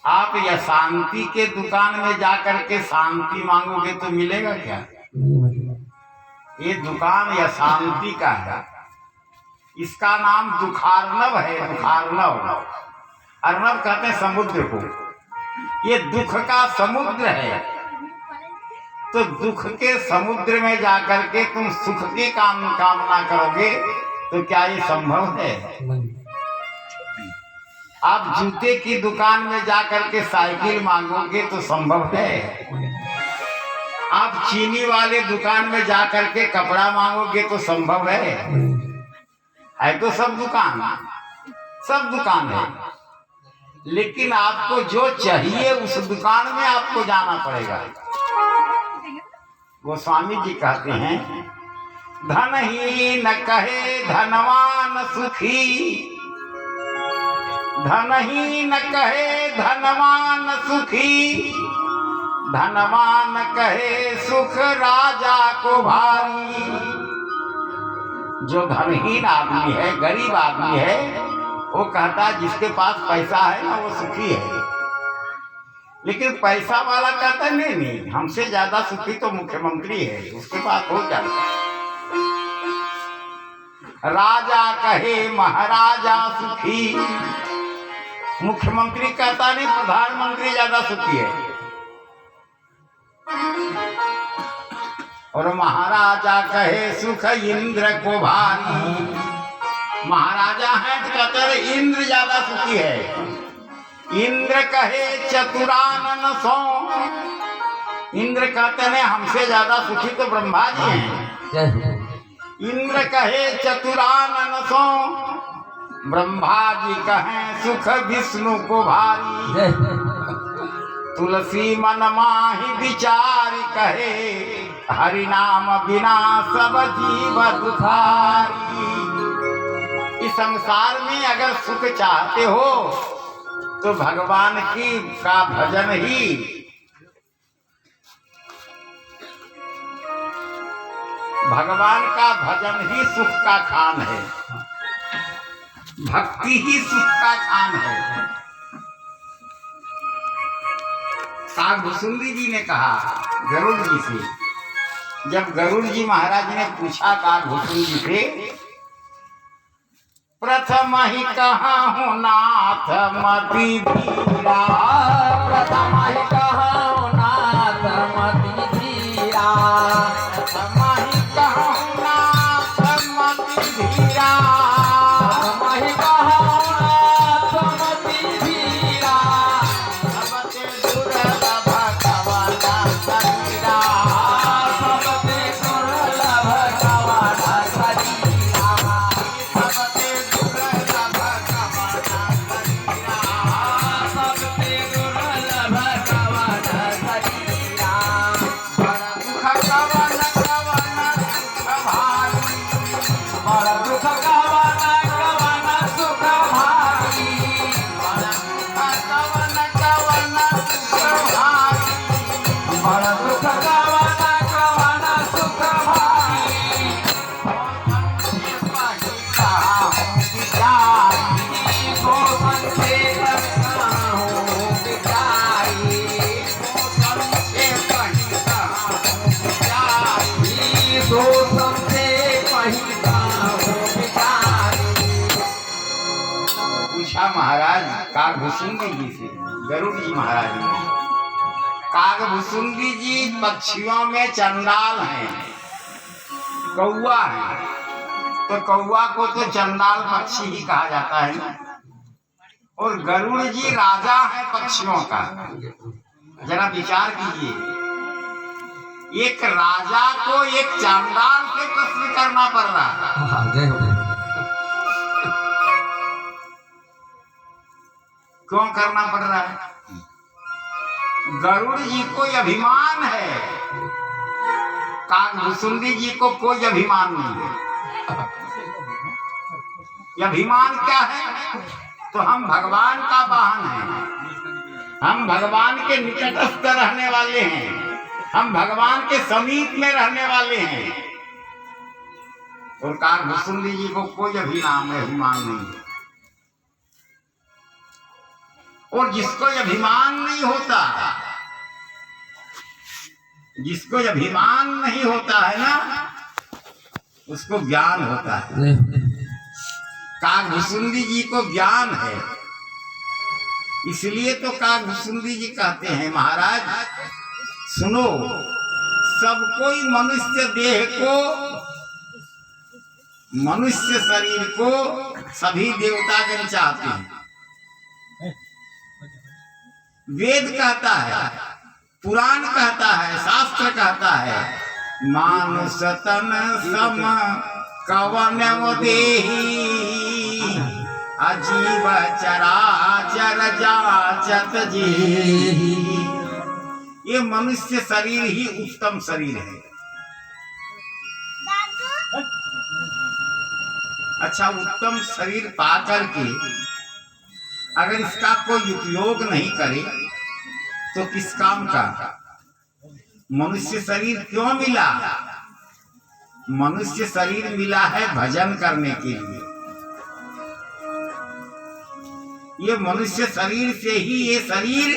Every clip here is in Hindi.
आप या शांति के दुकान में जाकर के शांति मांगोगे तो मिलेगा क्या? ये दुकान या शांति का है, इसका नाम दुखार्णव है। दुखार्णव, अर्णव कहते हैं समुद्र को। ये दुख का समुद्र है। तो दुख के समुद्र में जाकर के तुम सुख की कामना करोगे तो क्या ये संभव है? आप जूते की दुकान में जाकर के साइकिल मांगोगे तो संभव है? आप चीनी वाले दुकान में जाकर के कपड़ा मांगोगे तो संभव है तो सब दुकान है। लेकिन आपको जो चाहिए उस दुकान में आपको जाना पड़ेगा। गोस्वामी जी कहते हैं, धन ही न कहे धनवान सुखी, धन ही न कहे धनवान सुखी, धनवान कहे सुख राजा को भारी। जो धनहीन आदमी है, गरीब आदमी है, वो कहता है जिसके पास पैसा है ना वो सुखी है। लेकिन पैसा वाला कहता है नहीं, हमसे ज्यादा सुखी तो मुख्यमंत्री है, उसके पास हो जाता। राजा कहे महाराजा सुखी, मुख्यमंत्री कहता नहीं प्रधानमंत्री ज्यादा सुखी है। और महाराजा कहे सुख इंद्र को भारी, महाराजा है तो कहते इंद्र ज्यादा सुखी है। इंद्र कहे चतुरानन सो, इंद्र कहते हैं हमसे ज्यादा सुखी तो ब्रह्मा जी हैं। इंद्र कहे चतुरानन सो, ब्रह्मा जी कहें सुख विष्णु को भारी। तुलसी मन माही विचार कहे, हरि नाम बिना सब जीव दुखारी। इस संसार में अगर सुख चाहते हो तो भगवान की का भजन ही, भगवान का भजन ही सुख का खान है, भक्ति ही सुख का खान है। काकभुसुंडी जी ने कहा गरुड़ जी से, जब गरुड़ जी महाराज ने पूछा काकभुसुंडी से, प्रथम ही कहा हूँ नाथ मति धीरा, प्रथम ही कहा हूँ नाथ मति धीरा, प्रथम ही कहा हूँ नाथ मति धीरा, प्रथम ही कहा हूँ नाथ मति धीरा, सबते दुर्लभ कवन शरीरा, सबते दुर्लभ कवन शरीरा, सबते महाराज काकभुसुंडी जी से, गरुड़ जी महाराज ने, काकभुसुंडी जी पक्षियों में चंडाल हैं, कौआ है, तो कौआ को तो चंडाल पक्षी ही कहा जाता है ना। और गरुड़ जी राजा है पक्षियों का। जरा विचार कीजिए, एक राजा को एक चंडाल से प्रश्न करना पड़ रहा है। क्यों करना पड़ रहा है? गरुड़ जी को अभिमान है, काकभुसुंडी जी को कोई अभिमान नहीं है। अभिमान क्या है? तो हम भगवान का वाहन हैं, हम भगवान के निकटस्थ रहने वाले हैं, हम भगवान के समीप में रहने वाले हैं। और काकभुसुंडी जी को कोई अभिमान नहीं है। और जिसको अभिमान नहीं होता, जिसको अभिमान नहीं होता है ना, उसको ज्ञान होता है। काकभुसुंडी जी को ज्ञान है, इसलिए तो काकभुसुंडी जी कहते हैं महाराज सुनो, सब कोई मनुष्य देह को, मनुष्य शरीर को सभी देवतागण चाहते हैं। वेद कहता है, पुराण कहता है, शास्त्र कहता है, मानुष तन सम कवन देहि अजीव चराचर जाचत जेहि। ये मनुष्य शरीर ही उत्तम शरीर है। अच्छा, उत्तम शरीर पा करके अगर इसका कोई उपयोग नहीं करे तो किस काम का? मनुष्य शरीर क्यों मिला? मनुष्य शरीर मिला है भजन करने के लिए। ये मनुष्य शरीर से ही ये शरीर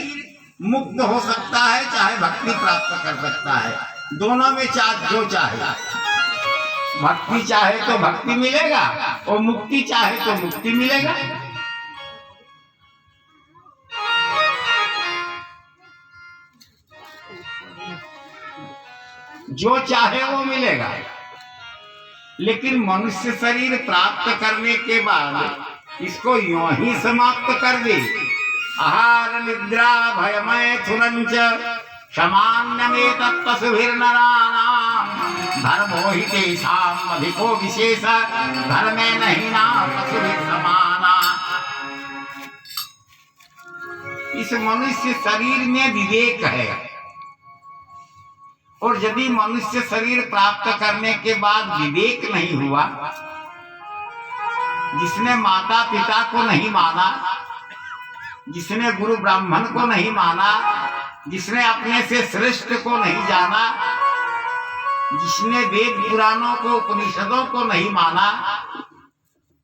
मुक्त हो सकता है, चाहे भक्ति प्राप्त कर सकता है। दोनों में जो चाहे, भक्ति चाहे तो भक्ति मिलेगा और मुक्ति चाहे तो मुक्ति मिलेगा। जो चाहे वो मिलेगा। लेकिन मनुष्य शरीर प्राप्त करने के बाद इसको यूं ही समाप्त कर दे। आहार निद्रा भयमय थुरंच सामान्यमेत पशुभिर्नराणाम धर्मो हि तेषाम् अधिको विशेष धर्मे नहि नाम पशुभिः समाना। इस मनुष्य शरीर में विवेक है, और यदि मनुष्य शरीर प्राप्त करने के बाद विवेक नहीं हुआ, जिसने माता पिता को नहीं माना, जिसने गुरु ब्राह्मण को नहीं माना, जिसने अपने से श्रेष्ठ को नहीं जाना, जिसने वेद पुराणों को उपनिषदों को नहीं माना,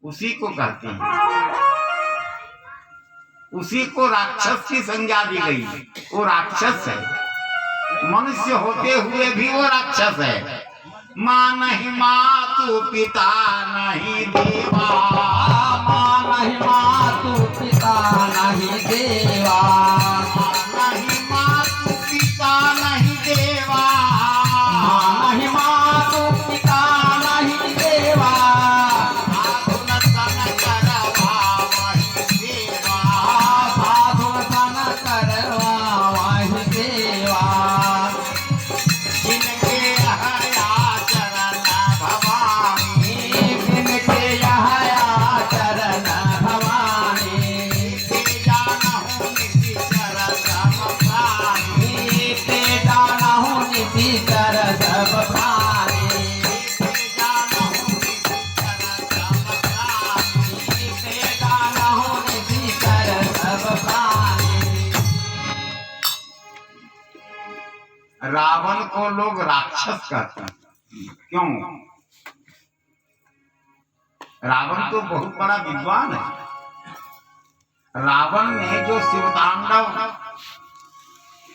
उसी को कहते हैं, उसी को राक्षस की संज्ञा दी गई। वो राक्षस है, मनुष्य होते हुए भी वो राक्षस है। माँ नहीं मातु पिता नहीं देवा, माँ नहीं मातु पिता नहीं देवा, नहीं मातु पिता नहीं देवा, माँ नहीं मातु पिता नहीं देवा, साधुन सन करवा वही देवा, साधुन सन करवा वही देवा, जिनके हया चरण भवानी, जिनके यहाँ चरण भवानी, ते जानहु निधि चरण प्राणी, ते जानहु निधि कर सब प्राणी, ते जानहु निधि चरण प्राणी। ते जानहु निधि कर सब प्राणी। रावण को लोग राक्षस कहते हैं। क्यों? रावण तो बहुत बड़ा विद्वान है। रावण ने जो शिवतांडव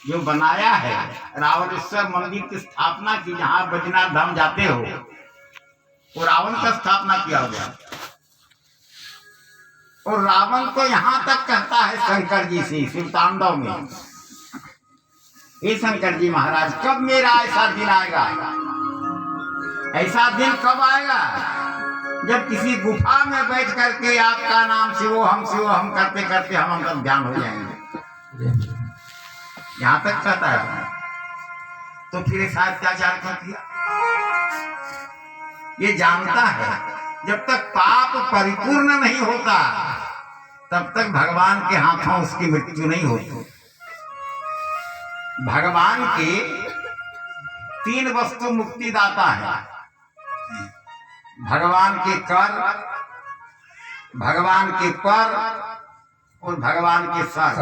जो बनाया है, रावणेश्वर मंदिर की स्थापना की, जहां बद्रीनाथ धाम जाते हो, वो रावण का स्थापना किया गया। और रावण को यहां तक कहता है शंकर जी से शिवतांडव में, हे शंकर जी महाराज, कब मेरा ऐसा दिन आएगा? ऐसा दिन कब आएगा जब किसी गुफा में बैठ करके आपका नाम शिवोहम करते करते हम अंदर ध्यान हो जाएंगे। यहां तक कहता है। तो फिर ऐसा अत्याचार क्यों किया? ये जानता है जब तक पाप परिपूर्ण नहीं होता तब तक भगवान के हाथों उसकी मृत्यु नहीं होती। भगवान के 3 वस्तु मुक्तिदाता है। भगवान के कर, भगवान के पर और भगवान के सर।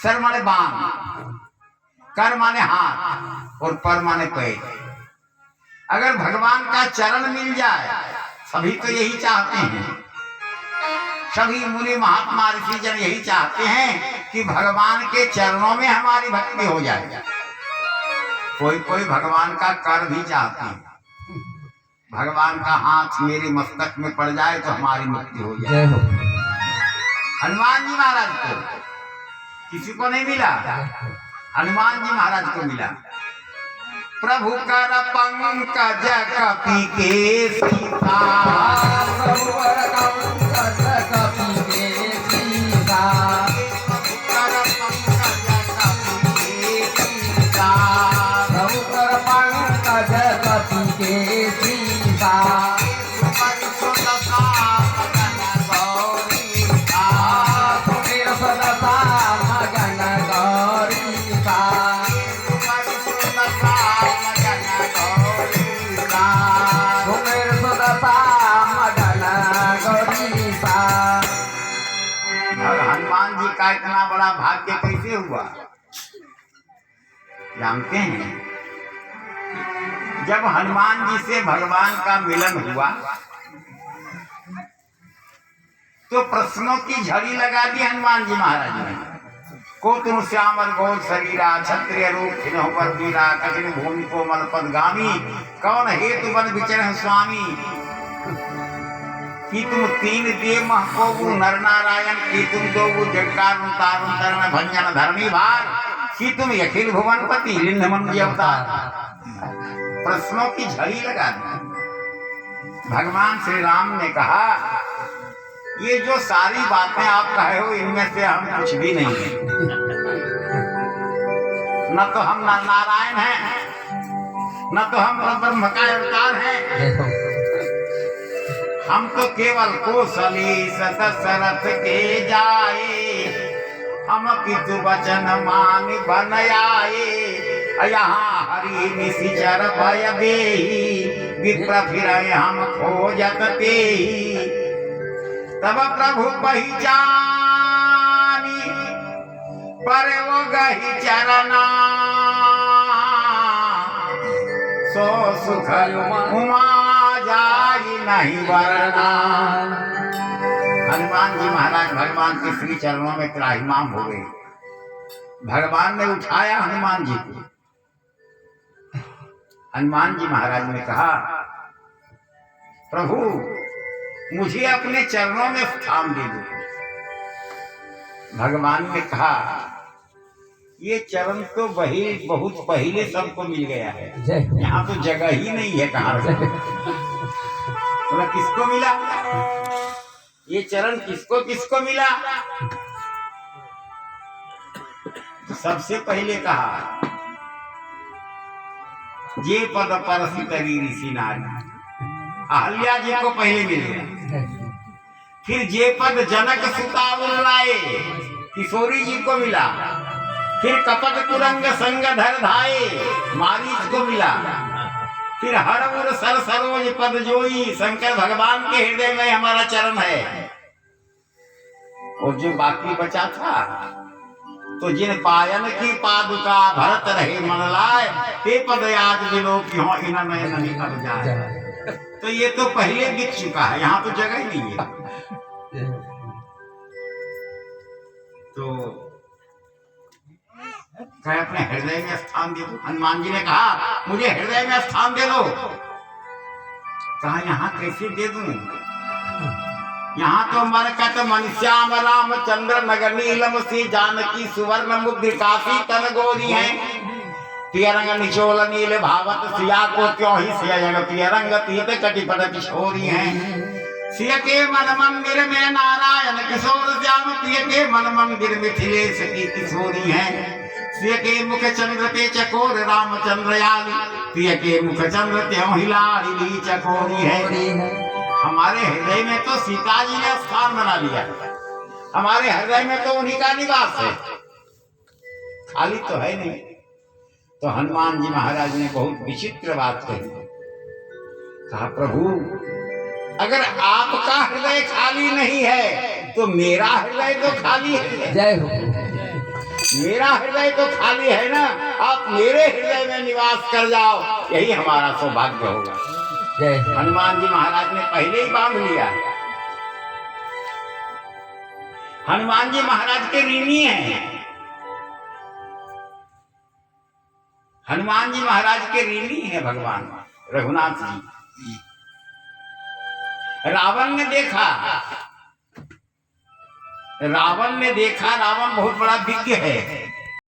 सर माने बाण, कर माने हाथ और पर माने पैर। अगर भगवान का चरण मिल जाए, सभी तो यही चाहते हैं, सभी मुनि महात्मा ऋषि जन यही चाहते हैं कि भगवान के चरणों में हमारी भक्ति हो जाए। कोई कोई भगवान का कर भी चाहते हैं, भगवान का हाथ मेरे मस्तक में पड़ जाए तो हमारी मुक्ति हो जाए। हनुमान जी महाराज को किसी को नहीं मिला, हनुमान जी महाराज को मिला। प्रभु कर पंकज कपि के सीता, प्रभु कर पंकज कपि के सीता, कर पंकज कपि के सीता, प्रभु कर पंकज कपि के सीता, परिशुद्ध मगन गौरीता, सुमेर सदसा मगन गौरीता, परिशुद्ध मगन गौरीता। सुमेर सदसा मगन गौरीता। और हनुमान जी का इतना बड़ा भाग्य कैसे हुआ जानते हैं? जब हनुमान जी से भगवान का मिलन हुआ तो प्रश्नों की झड़ी लगा दी हनुमान जी महाराज ने। को तुम श्यामल गोल शरीरा, क्षत्रिय रूप खिनहु पर वीरा, कठिन भूमि कोमल पदगामी, कौन हेतु बन विचरण स्वामी। कि तुम तीन देव महकोबु नर नारायण, कि तुम दो जटकार तारुण तरण भंजन धरणी भार, कि तुम अखिल भुवनपति लिंग मनुज अवतार। प्रश्नों की झड़ी लगा दी। भगवान श्री राम ने कहा ये जो सारी बातें आप कहे हो इनमें से हम कुछ भी नहीं है। न तो हम नारायण हैं, न तो हम ब्रह्म का अवतार हैं। हम तो केवल कौशली दशरथ के जाए, हम पितु वचन मान बन आए। यहाँ हरि निशिचर भय देहि, विप्र फिर हम खोजत तेहि। तब प्रभु पहिचानी पर वो गहि चरना, सो सुख उमा जाई नहीं वरना। हनुमान जी महाराज भगवान के श्री चरणों में त्राहिमाम हो गए। भगवान ने उठाया हनुमान जी को। हनुमान जी महाराज ने कहा प्रभु मुझे अपने चरणों में स्थान दे दो। भगवान ने कहा ये चरण तो बहुत पहले सबको मिल गया है, यहाँ तो जगह ही नहीं है कहाँ से। बोला किसको मिला ये चरण, किसको किसको मिला? तो सबसे पहले कहा ये पद परसी तरी ऋषि नारी, अहल्या जी को पहले मिल गया। फिर जे पद जनक सुता लाए, किशोरी जी को मिला। फिर कपट कुरंग संग धर धाये, मारीच को मिला। फिर हर उर सर सरोज पद जोई, शंकर भगवान के हृदय में हमारा चरण है। और जो बाकी बचा था तो जिन पायन की पादुका भरत रहे मन लाए, ते पद आज दिलो की हो इन में नहीं कर जाए। तो ये तो पहले बिक चुका है, यहाँ तो जगह ही नहीं है। तो कहे अपने हृदय में स्थान दे दो। हनुमान जी ने कहा मुझे हृदय में स्थान दे दो। कहा यहाँ कैसे दे दूं? यहाँ तो मरकत मन श्याम रामचंद्र नगर नीलम सी जानकी सुवर्ण मुद्री काफी तन गोरी है। पियरंग निचोल नील भावत सिया को क्यों ही सिया पियरंग तीत कटिपट किशोरी है। सिय के मन मंदिर में नारायण किशोर श्याम, पिय के मन मंदिर मिथिलेश की किशोरी है। सिय के मुख चंद्र ते चकोर रामचंद्र याली, पिय के मुख चंद्र त्यों हिलारी चकोरी है। हमारे हृदय में तो सीता जी ने स्थान बना लिया, हमारे हृदय में तो उन्हीं का निवास है, खाली तो है नहीं। तो हनुमान जी महाराज ने बहुत विचित्र बात कही। कहा प्रभु अगर आपका हृदय खाली नहीं है तो मेरा हृदय तो खाली है। जय हो। मेरा हृदय तो खाली है ना, आप मेरे हृदय में निवास कर जाओ, यही हमारा सौभाग्य होगा। हनुमान जी महाराज ने पहले ही बांध लिया। हनुमान जी महाराज के ऋणी हैं। हनुमान जी महाराज के ऋणी हैं भगवान रघुनाथ जी। रावण ने देखा, रावण बहुत बड़ा विज्ञ है।